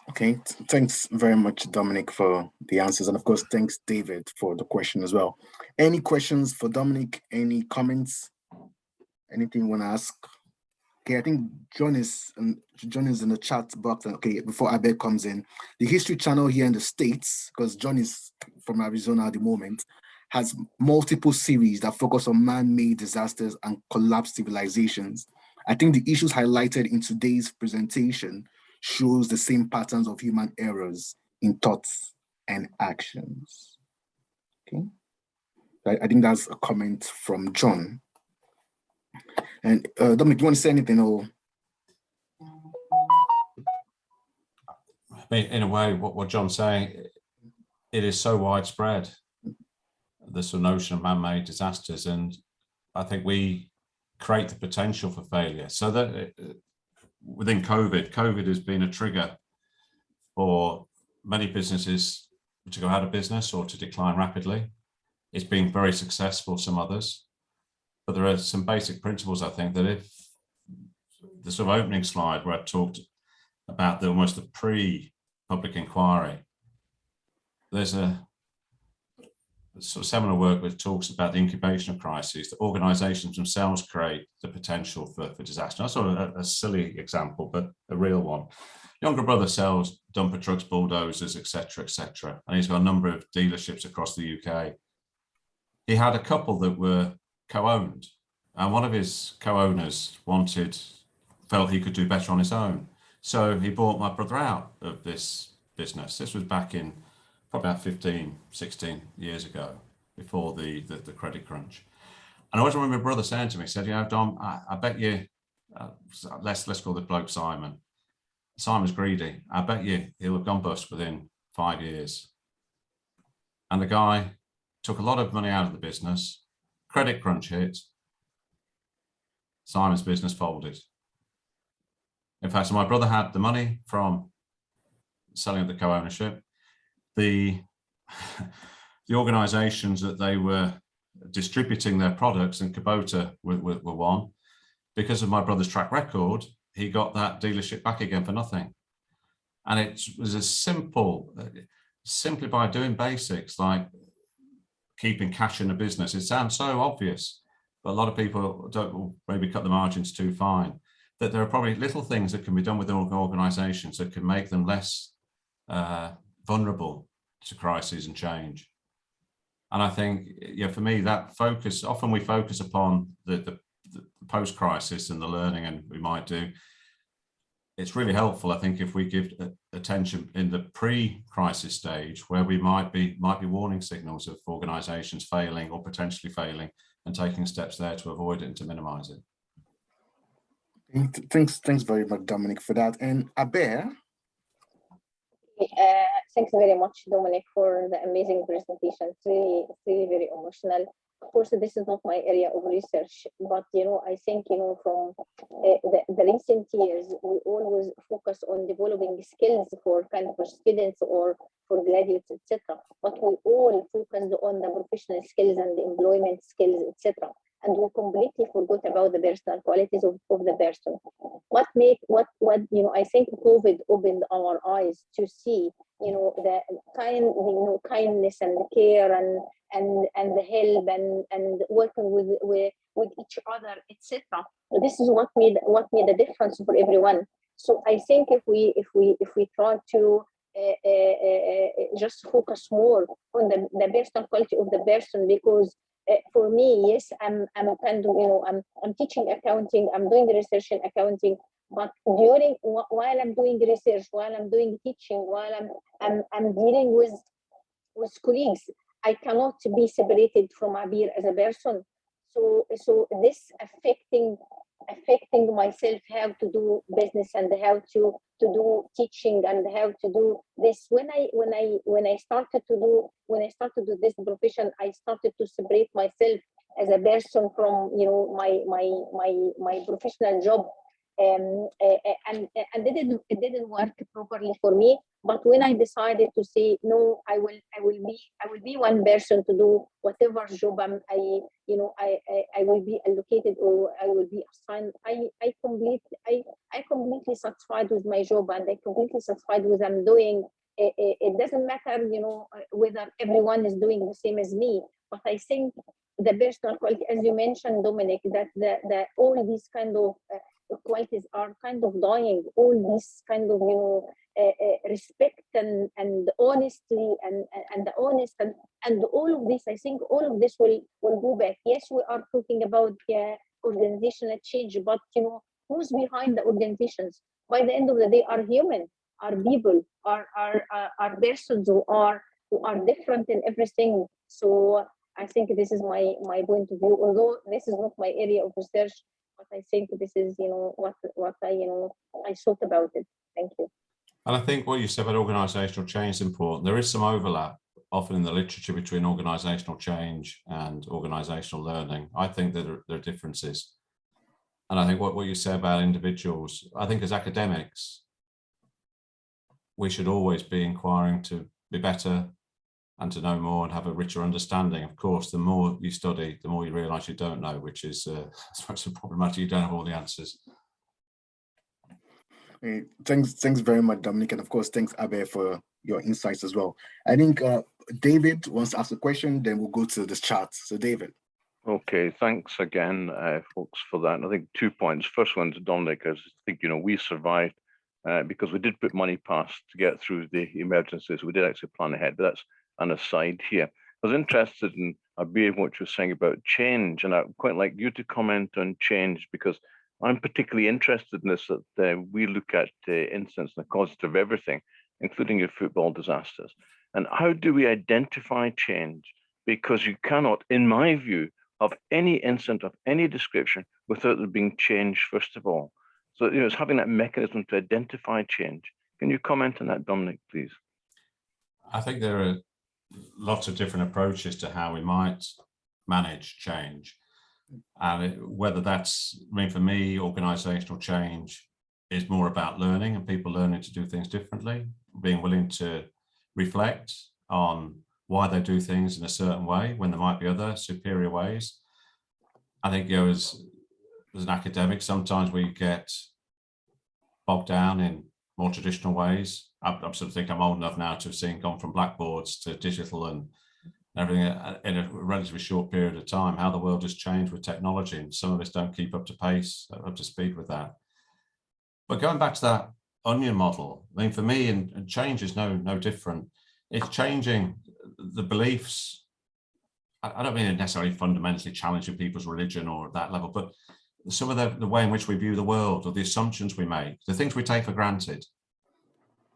Okay, thanks very much, Dominic, for the answers. And of course, thanks, David, for the question as well. Any questions for Dominic? Any comments? Anything you want to ask? Okay, I think John is in the chat box. Okay, before Abed comes in, the History Channel here in the States, because John is from Arizona at the moment, has multiple series that focus on man-made disasters and collapsed civilizations. I think the issues highlighted in today's presentation shows the same patterns of human errors in thoughts and actions. Okay, I think that's a comment from John. And Dominic, do you want to say anything? Or in a way, what John's saying, it is so widespread, this sort of notion of man-made disasters, and I think we create the potential for failure. So that within COVID has been a trigger for many businesses to go out of business or to decline rapidly. It's been very successful, some others. But there are some basic principles, I think, that if the sort of opening slide where I talked about almost the pre-public inquiry, there's a sort of seminal work which talks about the incubation of crises, that organisations themselves create the potential for disaster. That's sort of a silly example, but a real one. Younger brother sells dumper trucks, bulldozers, etc., and he's got a number of dealerships across the UK. He had a couple that were co-owned, and one of his co-owners felt he could do better on his own. So he bought my brother out of this business. This was back in probably about 15, 16 years ago, before the credit crunch. And I always remember my brother saying to me, he said, you know, Dom, I bet you, let's call the bloke Simon. Simon's greedy. I bet you he'll have gone bust within 5 years. And the guy took a lot of money out of the business. Credit crunch hit. Simon's business folded. In fact, so my brother had the money from selling the co-ownership. The organisations that they were distributing their products, and Kubota were one. Because of my brother's track record, he got that dealership back again for nothing. And it was as simply by doing basics like keeping cash in the business. It sounds so obvious, but a lot of people don't maybe cut the margins too fine, that there are probably little things that can be done with organisations that can make them less vulnerable to crises and change. And I think, yeah, for me, that focus, often we focus upon the post-crisis and the learning and we might do, it's really helpful, I think, if we give attention in the pre-crisis stage where we might be warning signals of organisations failing or potentially failing and taking steps there to avoid it and to minimise it. Thanks very much, Dominic, for that. And Aber? Thanks very much, Dominic, for the amazing presentation. It's really very emotional. Of course, this is not my area of research, but I think from the recent years, we always focus on developing skills for students or for graduates, etc. But we all focused on the professional skills and the employment skills, etc. And we completely forgot about the personal qualities of the person. I think COVID opened our eyes to see, the kindness and the care and the help and working with each other, etc. This is what made the difference for everyone. So I think if we try to just focus more on the personal quality of the person, because for me, yes, I'm teaching accounting, I'm doing research in accounting, but while I'm doing research, while I'm doing teaching, while I'm dealing with colleagues, I cannot be separated from Abir as a person. So this affecting myself, how to do business and how to do teaching and how to do this. When I started to do this profession, I started to separate myself as a person from my professional job. And it didn't work properly for me. But when I decided to say no, I will be one person to do whatever job I will be allocated or I will be assigned. I completely satisfied with my job and I completely satisfied with what I'm doing. It doesn't matter, whether everyone is doing the same as me. But I think the personal quality, as you mentioned, Dominic, that all these kind of qualities are kind of dying. All this kind of respect and honesty and the honest and all of this, I think all of this will go back. Yes, we are talking about organizational change, but who's behind the organizations? By the end of the day, are human, are people, are persons who are different in everything. So I think this is my point of view. Although this is not my area of research, but I think this is what I thought about it. Thank you. And I think what you said about organisational change is important. There is some overlap often in the literature between organisational change and organisational learning. I think that there are differences. And I think what you say about individuals, I think as academics, we should always be inquiring to be better and to know more and have a richer understanding. Of course, the more you study, the more you realise you don't know, which is problematic. You don't have all the answers. Thanks very much, Dominic, and of course, thanks, Abe, for your insights as well. I think David wants to ask a question, then we'll go to this chat. So, David. Okay, thanks again, folks, for that. And I think 2 points. First one to Dominic is, I think we survived because we did put money past to get through the emergencies. We did actually plan ahead, but that's an aside here. I was interested in Abir, what you were saying about change, and I'd quite like you to comment on change, because I'm particularly interested in this, that we look at incidents and the causes of everything, including your football disasters. And how do we identify change? Because you cannot, in my view, have any incident of any description without there being change, first of all. So it's having that mechanism to identify change. Can you comment on that, Dominic, please? I think there are lots of different approaches to how we might manage change. And whether that's, for me, organisational change is more about learning and people learning to do things differently, being willing to reflect on why they do things in a certain way when there might be other superior ways. I think, as an academic, sometimes we get bogged down in more traditional ways. I sort of think I'm old enough now to have seen gone from blackboards to digital and everything in a relatively short period of time, how the world has changed with technology, and some of us don't keep up to speed with that. But going back to that onion model, for me, and change is no different. It's changing the beliefs. I don't mean necessarily fundamentally challenging people's religion or at that level, but some of the way in which we view the world, or the assumptions we make, the things we take for granted.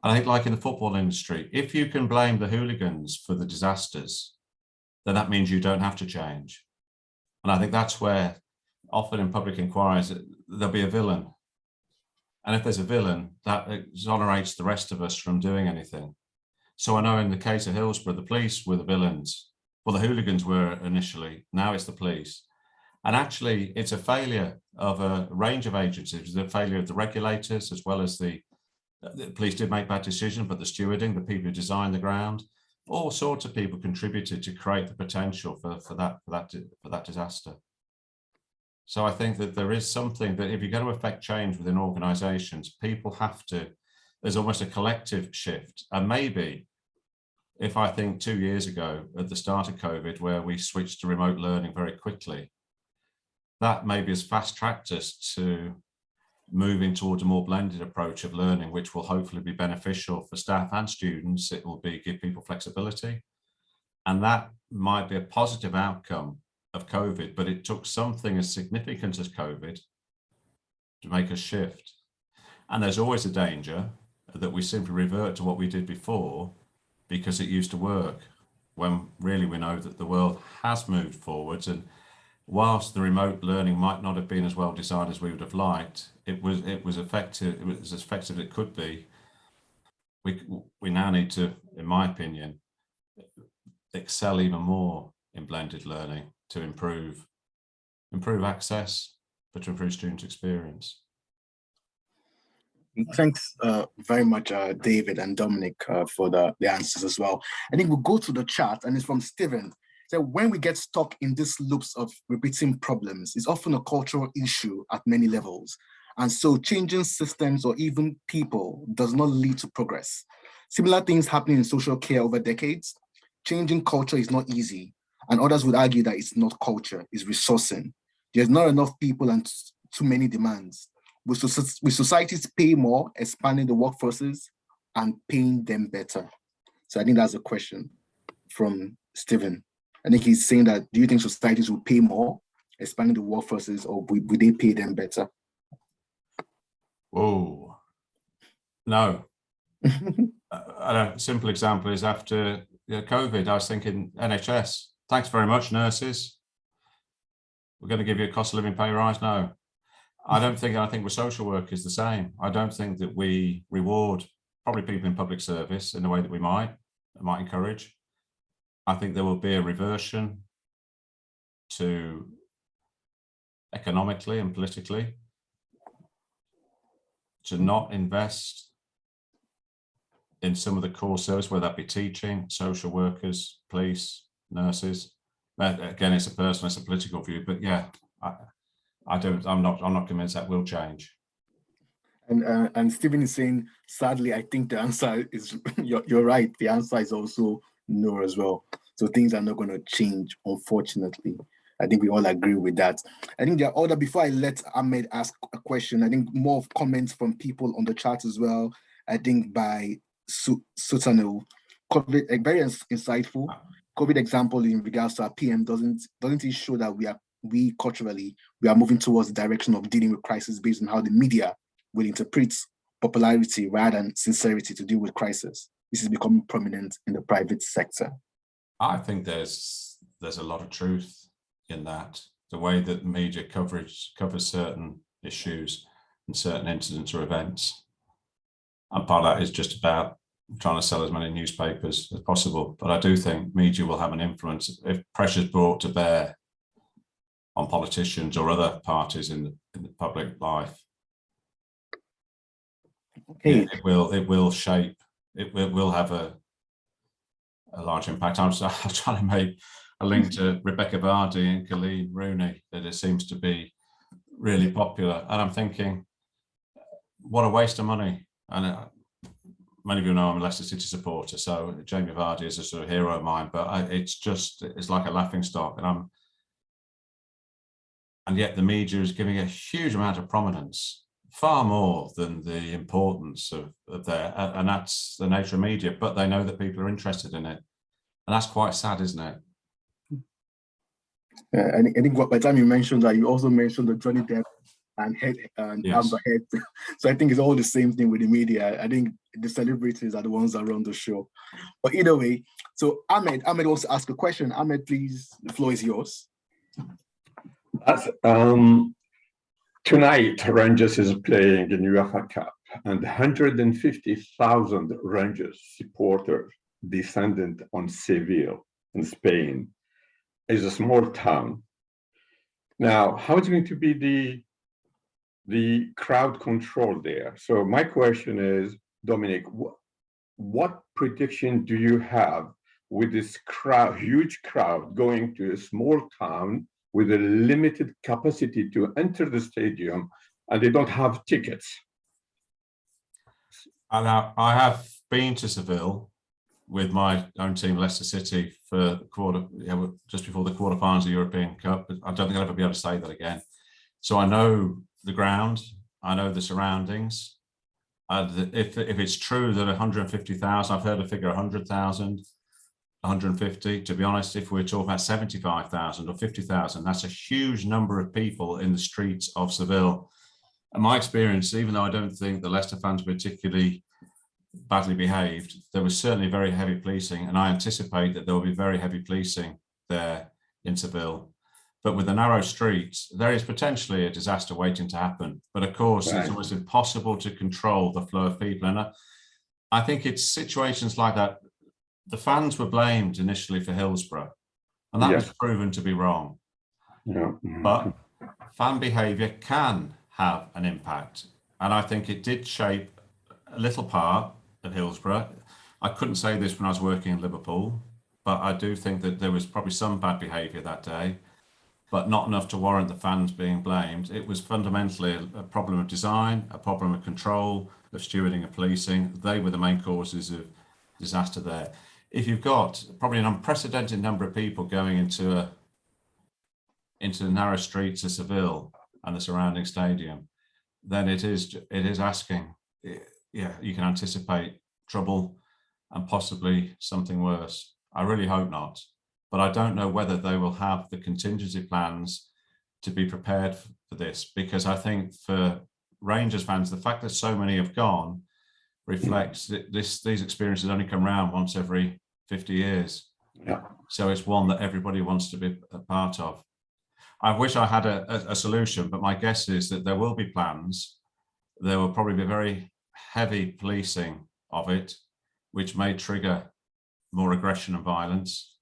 And I think, like in the football industry, if you can blame the hooligans for the disasters, then that means you don't have to change. And I think that's where often in public inquiries, there'll be a villain. And if there's a villain, that exonerates the rest of us from doing anything. So I know in the case of Hillsborough, the police were the villains. Well, the hooligans were initially, now it's the police. And actually, it's a failure of a range of agencies, the failure of the regulators, as well as the police did make bad decisions, but the stewarding, the people who designed the ground, all sorts of people contributed to create the potential for that disaster. So I think that there is something that if you're going to affect change within organisations, people have to, there's almost a collective shift. And maybe if I think 2 years ago at the start of COVID, where we switched to remote learning very quickly, that maybe has fast-tracked us to moving towards a more blended approach of learning, which will hopefully be beneficial for staff and students. It will give people flexibility. And that might be a positive outcome of COVID, but it took something as significant as COVID to make a shift. And there's always a danger that we simply revert to what we did before because it used to work, when really we know that the world has moved forwards. And whilst the remote learning might not have been as well designed as we would have liked, it was effective. It was as effective as it could be. We now need to, in my opinion, excel even more in blended learning to improve access, but to improve student experience. Thanks very much, David and Dominic, for the answers as well. I think we'll go to the chat, and it's from Stephen. So when we get stuck in these loops of repeating problems, it's often a cultural issue at many levels. And so changing systems or even people does not lead to progress. Similar things happening in social care over decades. Changing culture is not easy. And others would argue that it's not culture, it's resourcing. There's not enough people and too many demands. Will societies pay more, expanding the workforces and paying them better? So I think that's a question from Stephen. I think he's saying that, do you think societies will pay more, expanding the workforces, or will they pay them better? Oh, no. A simple example is after COVID, I was thinking NHS, thanks very much, nurses. We're going to give you a cost of living pay rise. No, I think with social work is the same. I don't think that we reward probably people in public service in the way that we might encourage. I think there will be a reversion to economically and politically to not invest in some of the core service, whether that be teaching, social workers, police, nurses. Again, it's a personal, it's a political view, but yeah, I'm not convinced that will change. And Stephen is saying, sadly, I think the answer is you're right. The answer is also no as well. So things are not going to change, unfortunately. I think we all agree with that. I think there are other, before I let Ahmed ask a question, I think more of comments from people on the chat as well. I think by Sutano, COVID, very insightful. COVID example in regards to our PM doesn't it show that we culturally are moving towards the direction of dealing with crisis based on how the media will interpret popularity rather than sincerity to deal with crisis. This is becoming prominent in the private sector. I think there's a lot of truth in that. The way that media coverage covers certain issues and certain incidents or events. And part of that is just about trying to sell as many newspapers as possible. But I do think media will have an influence if pressure is brought to bear on politicians or other parties in the public life. Okay. It will shape. It will have a large impact. I'm trying to make a link to Rebecca Vardy and Colleen Rooney, that it seems to be really popular. And I'm thinking, what a waste of money. And many of you know I'm a Leicester City supporter, so Jamie Vardy is a sort of hero of mine, but it's like a laughing stock. And yet the media is giving a huge amount of prominence, far more than the importance of their, and that's the nature of media, but they know that people are interested in it. And that's quite sad, isn't it? I think by the time you mentioned that, you also mentioned the Johnny Depp and Amber Heard. So I think it's all the same thing with the media. I think the celebrities are the ones that run the show. But either way, so Ahmed wants to ask a question. Ahmed, please, the floor is yours. Tonight, Rangers is playing in UEFA Cup, and 150,000 Rangers supporters descended on Seville in Spain. It's a small town. Now, how is going to be the crowd control there? So my question is, Dominic, what prediction do you have with this crowd, huge crowd going to a small town with a limited capacity to enter the stadium, and they don't have tickets? I have been to Seville with my own team, Leicester City, for just before the quarterfinals of the European Cup. I don't think I'll ever be able to say that again. So I know the ground, I know the surroundings. If it's true that 150,000, I've heard a figure 100,000, 150. To be honest, if we're talking about 75,000 or 50,000, that's a huge number of people in the streets of Seville. And my experience, even though I don't think the Leicester fans were particularly badly behaved, there was certainly very heavy policing, and I anticipate that there will be very heavy policing there in Seville. But with the narrow streets, there is potentially a disaster waiting to happen. But of course, It's almost impossible to control the flow of people. And I think it's situations like that. The fans were blamed initially for Hillsborough, and that was proven to be wrong. But fan behaviour can have an impact. And I think it did shape a little part of Hillsborough. I couldn't say this when I was working in Liverpool, but I do think that there was probably some bad behaviour that day, but not enough to warrant the fans being blamed. It was fundamentally a problem of design, a problem of control, of stewarding and policing. They were the main causes of disaster there. If you've got probably an unprecedented number of people going into the narrow streets of Seville and the surrounding stadium, then it is asking, you can anticipate trouble and possibly something worse. I really hope not, but I don't know whether they will have the contingency plans to be prepared for this, because I think for Rangers fans, the fact that so many have gone reflects that these experiences only come around once every 50 years. So it's one that everybody wants to be a part of. I wish I had a solution, but my guess is that there will be plans. There will probably be very heavy policing of it, which may trigger more aggression and violence.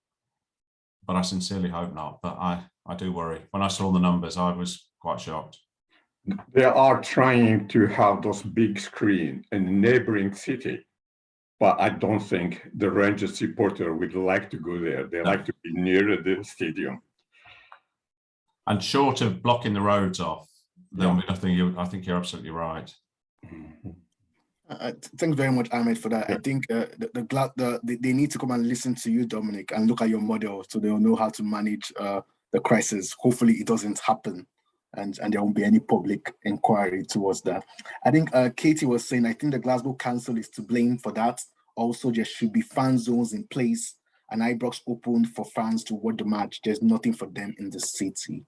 But I sincerely hope not. But I do worry. When I saw the numbers, I was quite shocked. They are trying to have those big screens in a neighboring city, but I don't think the Rangers supporter would like to go there. They like to be near the stadium. And short of blocking the roads off, there'll be nothing. I think you're absolutely right. Thanks very much, Ahmed, for that. I think they need to come and listen to you, Dominic, and look at your model so they'll know how to manage the crisis. Hopefully it doesn't happen and there won't be any public inquiry towards that. I think Katie was saying, I think the Glasgow Council is to blame for that. Also, there should be fan zones in place and Ibrox opened for fans to watch the match. There's nothing for them in the city.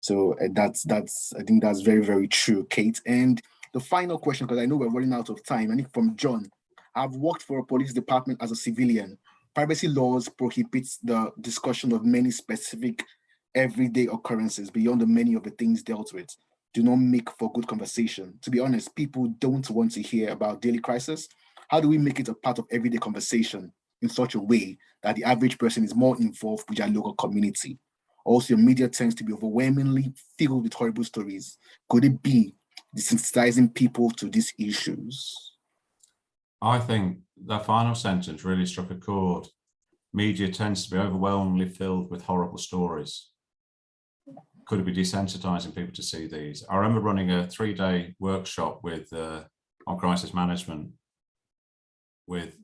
So I think that's very, very true, Kate. And the final question, because I know we're running out of time, I think from John. I've worked for a police department as a civilian. Privacy laws prohibits the discussion of many specific everyday occurrences beyond the many of the things dealt with. Do not make for good conversation. To be honest, people don't want to hear about daily crisis. How do we make it a part of everyday conversation in such a way that the average person is more involved with their local community? Also, your media tends to be overwhelmingly filled with horrible stories. Could it be desensitizing people to these issues? I think that final sentence really struck a chord. Media tends to be overwhelmingly filled with horrible stories. Could it be desensitizing people to see these? I remember running a 3-day workshop on crisis management with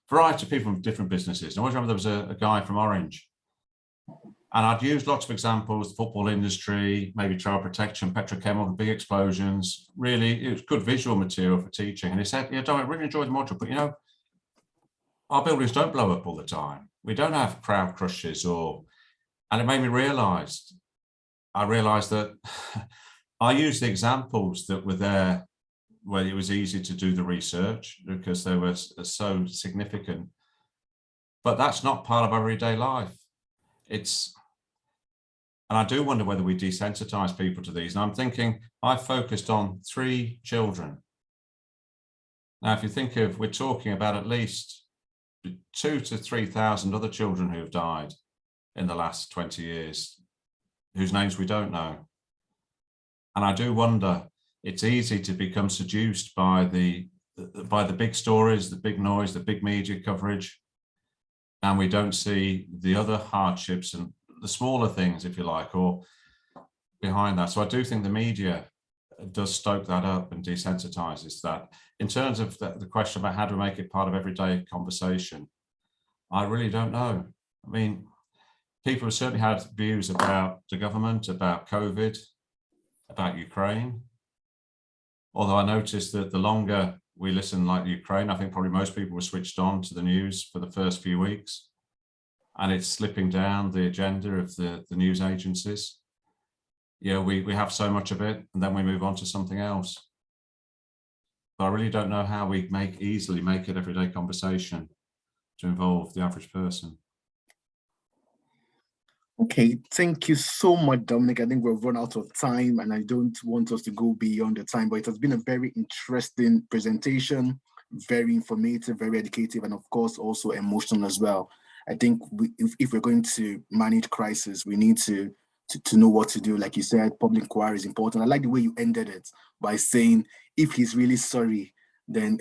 a variety of people from different businesses. And I always remember there was a guy from Orange. And I'd used lots of examples, the football industry, maybe child protection, petrochemical, big explosions. Really, it was good visual material for teaching. And he said, Don, I really enjoyed the module, but our buildings don't blow up all the time. We don't have crowd crushes or And it made me realise, I realised that I used the examples that were there where it was easy to do the research because they were so significant. But that's not part of everyday life. And I do wonder whether we desensitize people to these. And I'm thinking, I focused on 3 children. Now, if you think of, we're talking about at least 2,000 to 3,000 other children who have died in the last 20 years, whose names we don't know. And I do wonder, it's easy to become seduced by the big stories, the big noise, the big media coverage, and we don't see the other hardships and the smaller things, if you like, or behind that. So I do think the media does stoke that up and desensitizes that. In terms of the question about how to make it part of everyday conversation, I really don't know. I mean, people have certainly had views about the government, about COVID, about Ukraine. Although I noticed that the longer we listen like Ukraine, I think probably most people were switched on to the news for the first few weeks, and it's slipping down the agenda of the news agencies. Yeah, we have so much of it, and then we move on to something else. But I really don't know how we easily make it everyday conversation to involve the average person. Okay, thank you so much, Dominic. I think we've run out of time and I don't want us to go beyond the time, but it has been a very interesting presentation, very informative, very educative, and of course also emotional as well. I think if we're going to manage crisis, we need to know what to do. Like you said, public inquiry is important. I like the way you ended it by saying, if he's really sorry, then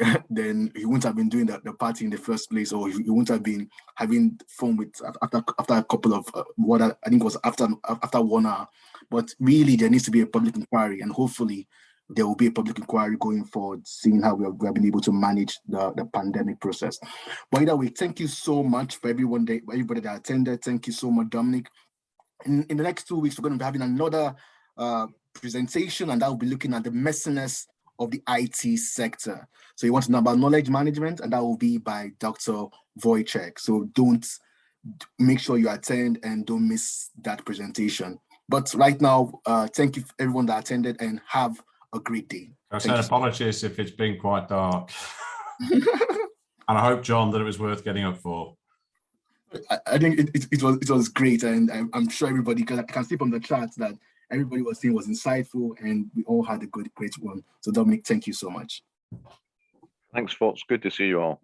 he wouldn't have been doing the party in the first place, or he wouldn't have been having fun with after a couple of what I think was after 1 hour. But really, there needs to be a public inquiry, and hopefully there will be a public inquiry going forward, seeing how we have been able to manage the pandemic process. But either way, thank you so much for everybody that attended. Thank you so much, Dominic. In the next 2 weeks, we're going to be having another presentation, and that will be looking at the messiness of the IT sector. So you want to know about knowledge management, and that will be by Dr. Wojciech. So make sure you attend and don't miss that presentation. But right now, thank you everyone that attended, and have a great day. I said apologies if it's been quite dark. And I hope, John, that it was worth getting up for. I think it was great, and I'm sure everybody, because I can see from the chat that everybody was saying was insightful, and we all had a great one. So Dominic, thank you so much. Thanks, folks. Good to see you all.